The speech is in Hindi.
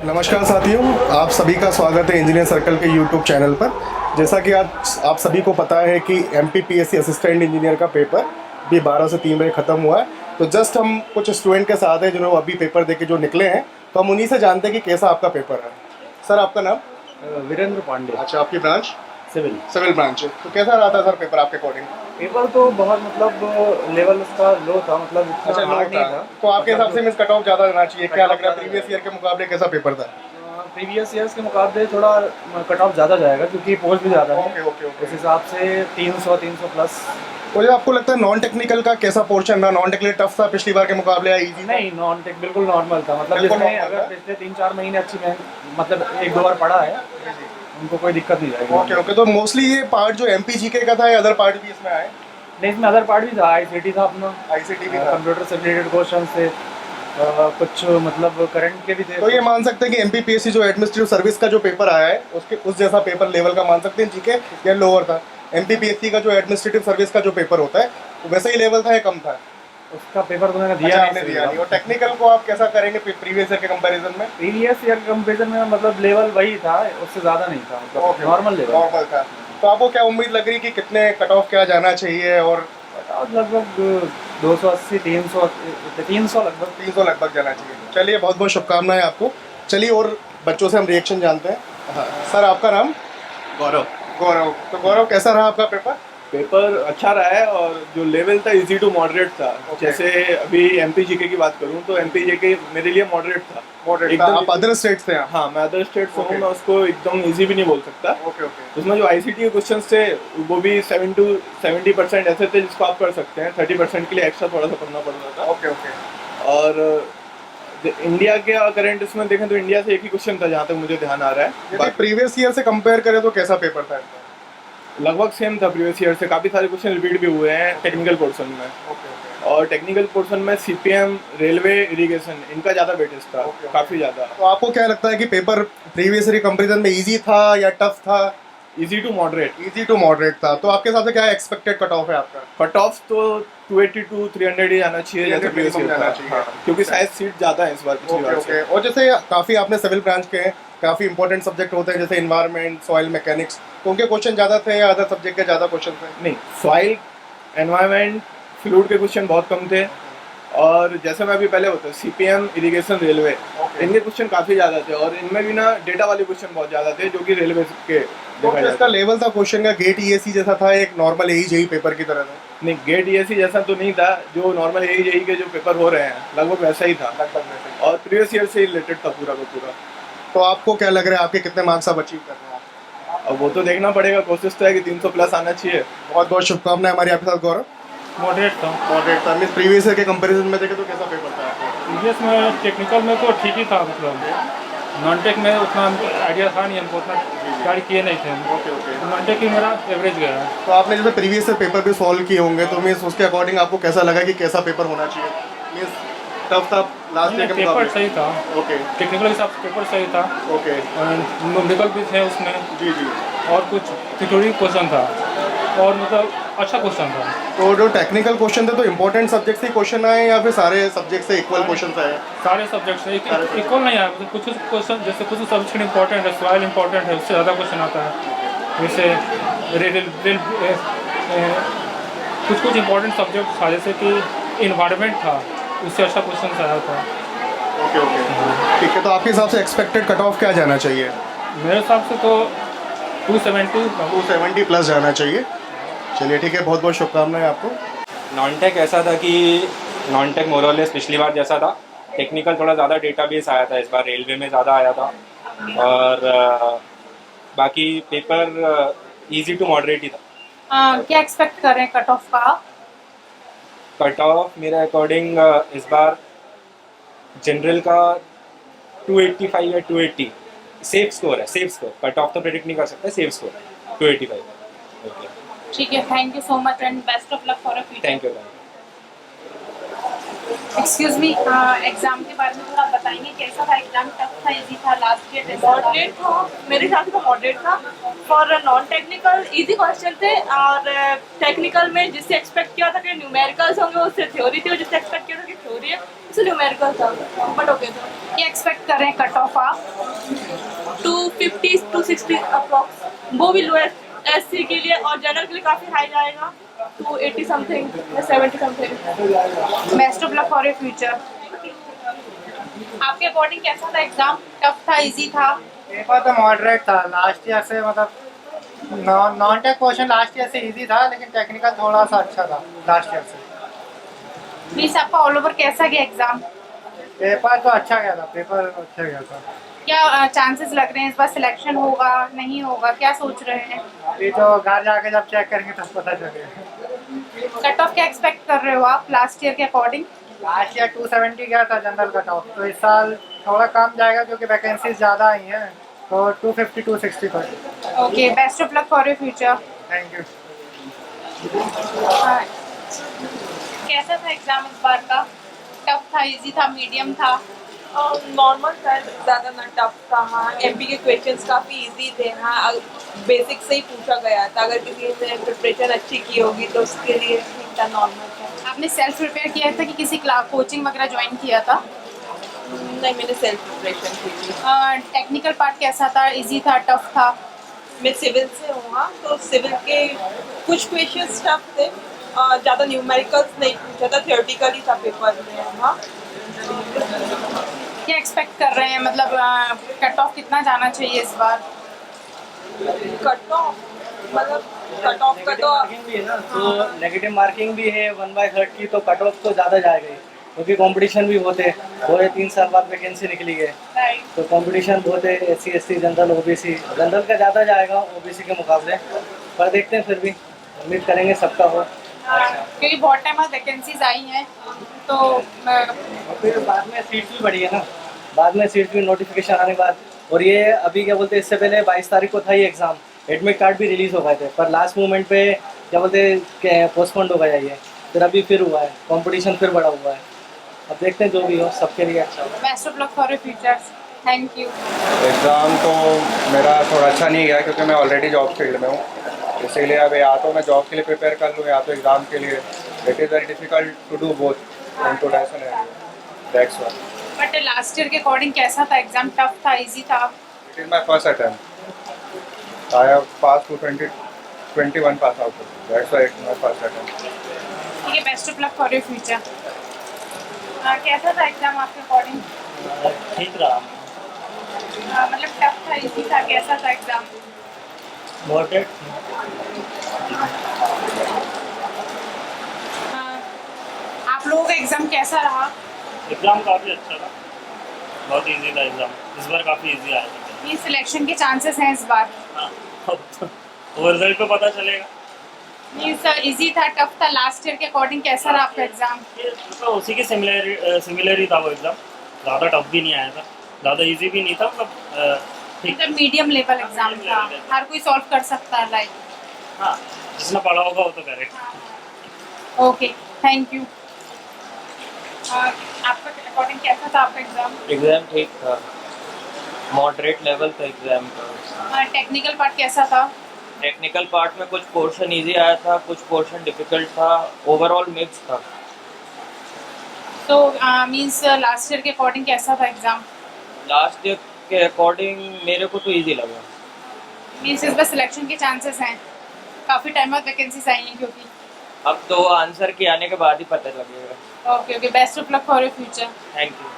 नमस्कार साथियों, आप सभी का स्वागत है इंजीनियर सर्कल के यूट्यूब चैनल पर। जैसा कि आज आप सभी को पता है कि MPPSC असिस्टेंट इंजीनियर का पेपर भी 12 से 3 बजे ख़त्म हुआ है। तो जस्ट हम कुछ स्टूडेंट के साथ हैं जिन्होंने अभी पेपर देके जो निकले हैं, तो हम उन्हीं से जानते हैं कि कैसा आपका पेपर है। सर, आपका नाम? वीरेंद्र पांडे। अच्छा, आपकी ब्रांच? Civil branch. तो कैसा रहा था सर पेपर आपके अकॉर्डिंग? पेपर तो बहुत मतलब लेवल उसका लो था, मतलब इतना अच्छा, हार्ड नहीं था। तो आपके हिसाब से मिस कट ऑफ ज़्यादा रहना चाहिए, क्या लग रहा है? प्रीवियस ईयर के मुकाबले कैसा पेपर था? प्रीवियस ईयर्स के मुकाबले थोड़ा कट ऑफ ज़्यादा जाएगा क्योंकि पोस्ट भी ज़्यादा है। ओके। उस हिसाब से 300 प्लस। तो जो आपको लगता है नॉन टेक्निकल का कैसा पोर्शन रहा? नॉन टेक्निकल टफ था पिछली बार के मुकाबले या इजी? नहीं, नॉन टेक बिल्कुल नॉर्मल था, मतलब बिल्कुल जिसमें normal अगर था। पिछले 3-4 महीने अच्छी मतलब 1-2 बार पढ़ा है उनको कोई दिक्कत नहीं जाएगी। ओके। तो मोस्टली ये पार्ट जो MPGK का था या अदर पार्ट भी इसमें आए? नहीं, इसमें अदर पार्ट भी था, ICT था अपना, ICT भी था। कंप्यूटर से रिलेटेड क्वेश्चन थे, कुछ मतलब करंट के भी थे। तो ये मान सकते हैं कि MPPSC जो एडमिनिस्ट्रेटिव सर्विस का जो पेपर आया है उसके उस जैसा पेपर लेवल का मान सकते हैं जीके, या लोअर था? MPPSC का जो एडमिनिस्ट्रेटिव सर्विस का जो पेपर होता है वो वैसा ही लेवल था या कम था? उसका पेपर तो मैंने दिया अच्छा, नहीं, आपने दिया नहीं। और टेक्निकल को आप कैसा करेंगे प्रीवियस ईयर के कंपैरिजन में? प्रीवियस ईयर के कंपेरिजन में मतलब लेवल वही था, उससे ज़्यादा नहीं था, मतलब नॉर्मल लेवल। नॉर्मल था। तो आपको क्या उम्मीद लग रही कि कितने कट ऑफ क्या जाना चाहिए? और लगभग 280 300 लगभग 300 लगभग जाना चाहिए। चलिए, बहुत बहुत शुभकामनाएं आपको। चलिए, और बच्चों से हम रिएक्शन जानते हैं। हाँ सर, आपका नाम? गौरव। तो गौरव, कैसा रहा आपका पेपर? पेपर अच्छा रहा है और जो लेवल था इजी टू मॉडरेट था। जैसे अभी MPGK की बात करूं तो MPGK मेरे लिए मॉडरेट था। मॉडरेट था। आप अदर स्टेट से हैं? हाँ, मैं अदर स्टेट से हूँ, मैं उसको एकदम इजी भी नहीं बोल सकता। ओके। उसमें जो ICT के क्वेश्चंस थे वो भी 70% ऐसे थे जिसको आप कर सकते हैं। 30% के लिए एक्स्ट्रा थोड़ा सा पढ़ना पड़ रहा था। ओके। और इंडिया के करंट इसमें देखें तो इंडिया से एक ही क्वेश्चन था जहाँ तक मुझे ध्यान आ रहा है। यदि प्रीवियस ईयर से कंपेयर करें तो कैसा पेपर था? लगभग सेम था प्रीवियस ईयर से, काफ़ी सारे क्वेश्चन रिपीट भी हुए हैं टेक्निकल पोर्शन में। और टेक्निकल पोर्शन में CPM, रेलवे, इरिगेशन, इनका ज़्यादा वेटेज था, काफ़ी ज़्यादा। तो आपको क्या लगता है कि पेपर प्रीवियस ईयर कंपैरिजन में इजी था या टफ था? Easy to moderate. Easy to moderate था। तो आपके हिसाब से क्या एक्सपेक्टेड कट ऑफ है आपका? कट ऑफ तो 280 300 ही जाना चाहिए जैसे प्रीवियस ईयर जाना था। चाहिए। हाँ, क्योंकि शायद सीट ज़्यादा है इस बार पिछली बार से। और जैसे काफ़ी आपने सिविल ब्रांच के हैं, काफ़ी इंपॉर्टेंट सब्जेक्ट होते हैं जैसे इन्वायरमेंट, सॉइल मैकेनिक्स, तो उनके क्वेश्चन ज़्यादा थे या अदर सब्जेक्ट के ज़्यादा क्वेश्चन थे? नहीं, सॉइल, एनवायरमेंट, फ्लूइड के क्वेश्चन बहुत कम थे। और जैसे मैं अभी पहले बताया CPM, इरिगेशन, रेलवे, इनके क्वेश्चन काफ़ी ज़्यादा थे। और इनमें भी ना डेटा वाले क्वेश्चन बहुत ज़्यादा थे जो कि रेलवे के तो इसका लेवल था क्वेश्चन का गेट EAC जैसा था, एक नॉर्मल AE पेपर की तरह था? नहीं, गेट EAC जैसा तो नहीं था, जो नॉर्मल AE के जो पेपर हो रहे हैं लगभग वैसा ही था। और प्रीवियस ईयर से रिलेटेड था पूरा का पूरा। तो आपको क्या लग रहा है आपके कितने मार्क्स आप अचीव कर रहे हैं? अब वो तो देखना पड़ेगा, कोशिश तो है कि 300 प्लस आना चाहिए। बहुत बहुत शुभकामनाएं हमारी आपके साथ। गौरव? मॉडरेट था। मॉडरेट था। मीन्स प्रीवियस ईयर के कंपैरिजन में देखें तो कैसा पेपर था आपका? प्रीवियस में टेक्निकल में तो ठीक ही था, मतलब नॉन टेक में उतना आइडिया था नहीं, हमको उतना गाड़ी किए नहीं थे हम। ओके। नॉन टेक ही मेरा एवरेज गया है। तो आपने जैसे प्रीवियस से पेपर भी सॉल्व किए होंगे, तो मीन्स उसके अकॉर्डिंग आपको कैसा लगा कि कैसा पेपर होना चाहिए? मीन्स टफ था लास्ट ईयर के पेपर मुकाबले? सही था, ओके। टेक्निकल के हिसाब से पेपर सही था। ओके। न्यूमेरिकल भी थे उसमें, जी। और कुछ थ्योरी क्वेश्चन था, और मतलब अच्छा क्वेश्चन था। तो जो टेक्निकल क्वेश्चन थे तो इंपॉर्टेंट सब्जेक्ट से क्वेश्चन आए या फिर सारे सब्जेक्ट से इक्वल क्वेश्चन आए? सारे सब्जेक्ट से इक्वल नहीं आया, मतलब कुछ क्वेश्चन जैसे कुछ सब्जेक्ट इंपॉर्टेंट है, सॉइल इंपॉर्टेंट है, उससे ज़्यादा क्वेश्चन आता है। जैसे कुछ इंपॉर्टेंट सब्जेक्ट था, जैसे कि इन्वायरमेंट था, उससे अच्छा क्वेश्चन आया था। ओके। ठीक है। तो आपके हिसाब से एक्सपेक्टेड कट ऑफ क्या जाना चाहिए? मेरे हिसाब से तो 270 प्लस जाना चाहिए। चलिए, ठीक है, बहुत बहुत शुभकामनाएं आपको। नॉन टेक ऐसा था कि नॉन टेक मोरलेस पिछली बार जैसा था। टेक्निकल थोड़ा ज़्यादा डेटाबेस आया था, इस बार रेलवे में ज़्यादा आया था। और बाकी पेपर इजी टू मॉडरेट ही था। क्या एक्सपेक्ट कर रहे हैं कट ऑफ का? कट ऑफ मेरे अकॉर्डिंग इस बार जनरल का 285 या 280 सेफ स्कोर है। सेफ स्कोर, कट ऑफ तो प्रेडिक्ट नहीं कर सकते, सेफ स्कोर 285। ओके, ठीक है, thank you so much and best of luck for a future. Thank you. Excuse me, exam के बारे में थोड़ा बताएंगे कैसा था एग्जाम, टफ था, इजी था, लास्ट ईयर मॉडरेट था, मेरे हिसाब से तो मॉडरेट था। For non technical easy question थे, और टेक्निकल में जिससे एक्सपेक्ट किया था कि न्यूमेरिकल्स होंगे उससे थ्योरी थी, और जिससे एक्सपेक्ट किया था कि थ्योरी है उससे न्यूमेरिकल था, बट ओके था। क्या एक्सपेक्ट कर रहे हैं कट ऑफ आप? 250 260 अप्रॉक्स, वो भी लोएस्ट एससी के लिए, और जनरल के लिए काफ़ी हाई जाएगा, 280 समथिंग या 70 something. Best of luck for your future. आपके अकॉर्डिंग कैसा था एग्जाम, टफ था, इजी था? पेपर तो मॉडरेट था लास्ट ईयर से, मतलब non tech question last year से इजी था, लेकिन टेक्निकल थोड़ा सा अच्छा था लास्ट ईयर से। प्लीज आपका ऑल ओवर कैसा गया एग्जाम? पेपर तो अच्छा गया था, पेपर अच्छा गया था। क्या चांसेस लग रहे हैं इस बार सिलेक्शन होगा नहीं होगा, क्या सोच रहे हैं? अभी तो घर जाके जब चेक करेंगे तब पता चलेगा। कट ऑफ क्या एक्सपेक्ट कर रहे हो आप लास्ट ईयर के अकॉर्डिंग? लास्ट ईयर 270 गया था जनरल कट ऑफ, तो इस साल थोड़ा कम जाएगा क्योंकि वैकेंसीज ज़्यादा आई हैं, तो 250 260 तक। Okay, best of luck for your future. Thank you. कैसा था एग्जाम इस बार का? टफ था, इजी था, मीडियम था? नॉर्मल था, ज़्यादा ना टफ था। हाँ, एमपी के क्वेश्चंस काफ़ी इजी थे। हाँ, बेसिक से ही पूछा गया था, अगर किसी ने प्रिपरेशन अच्छी की होगी तो उसके लिए ठीक था, नॉर्मल था। आपने सेल्फ प्रिपेयर किया था कि किसी क्लास कोचिंग वगैरह ज्वाइन किया था? नहीं, मैंने सेल्फ प्रिपरेशन की थी। टेक्निकल पार्ट कैसा था, इजी था, टफ था? मैं सिविल से हूँ, हाँ, तो सिविल के कुछ क्वेश्चंस टफ थे, ज़्यादा न्यूमेरिकल्स नहीं पूछा था, थियोरेटिकली था पेपर में। हाँ, क्या एक्सपेक्ट कर रहे हैं, मतलब कट ऑफ कितना जाना चाहिए इस बार? कट ऑफ मतलब कट ऑफ का तो मार्किंग भी है ना, तो नेगेटिव मार्किंग भी है 1/3 की, तो कट ऑफ तो ज़्यादा जाएगा ही, क्योंकि कंपटीशन भी होते हैं। 2 या 3 साल बाद वैकेंसी निकली है, राइट। तो कंपटीशन बहुत है, SC ST general OBC, general का ज़्यादा जाएगा OBC के मुकाबले, पर देखते हैं, फिर भी उम्मीद करेंगे सबका हो। क्योंकि बहुत टाइम बाद वैकेंसीज आई हैं, तो और फिर बाद में सीट्स भी बढ़ी है ना, बाद में सीट्स भी नोटिफिकेशन आने के बाद। और ये अभी क्या बोलते हैं, इससे पहले 22 तारीख को था ये एग्ज़ाम, एडमिट कार्ड भी रिलीज़ हो गए थे, पर लास्ट मोमेंट पे क्या बोलते हैं पोस्टपोन्ड हो गया ये, फिर अभी फिर हुआ है, कंपटीशन फिर बड़ा हुआ है। अब देखते हैं, जो भी हो सबके लिए अच्छा हो। Best of luck for your future. Thank you. Exam तो मेरा थोड़ा अच्छा नहीं गया, क्योंकि मैं ऑलरेडी जॉब फील्ड में हूँ, इसीलिए अब या तो मैं जॉब के लिए प्रिपेयर कर लूँ या तो एग्ज़ाम के लिए। It is very difficult to do both in today's scenario, that's why. But last year के अकॉर्डिंग कैसा था एग्जाम, टफ था, इजी था? It is my first attempt, I have pass 21 pass out, that's why it's my first attempt. ठीक है, best of luck for your future. कैसा था एग्जाम आपके अकॉर्डिंग? ठीक रहा, मतलब टफ था, इजी था, कैसा था एग्जाम? मॉडरेट। आप लोगों का एग्जाम कैसा रहा? एग्ज़ाम काफ़ी अच्छा था, बहुत इजी था एग्ज़ाम, इस बार काफ़ी इजी आया था। ये सिलेक्शन के चांसेस हैं इस बार? हाँ, वो रिजल्ट पे पता चलेगा। मीन्स इजी था, टफ था, लास्ट ईयर के अकॉर्डिंग कैसा रहा आपका एग्जाम? ये मतलब उसी के सिमिलर ही था वो एग्ज़ाम, ज़्यादा टफ भी नहीं आया था, ज़्यादा इजी भी नहीं था, मतलब ठीक। मतलब मीडियम लेवल एग्जाम था, हर कोई सॉल्व कर सकता है, लाइक। हाँ, जिसने पढ़ा होगा वो तो करेगा। Okay, thank you. आपका अकॉर्डिंग कैसा था आपका एग्जाम? एग्ज़ाम ठीक था, मॉडरेट लेवल का एग्ज़ाम था। टेक्निकल पार्ट कैसा था? टेक्निकल पार्ट में कुछ पोर्शन इजी आया था, कुछ पोर्शन डिफिकल्ट था, ओवरऑल मिक्स था। तो मीन्स लास्ट ईयर के अकॉर्डिंग कैसा था एग्जाम? लास्ट ईयर के अकॉर्डिंग मेरे को तो इजी लगा। मीन्स इस बार सिलेक्शन के चांसेस हैं, काफ़ी टाइम बाद वैकेंसीज आई हैं क्योंकि। अब तो आंसर के आने के बाद ही पता लगेगा। Okay, best of luck for your future. Thank you.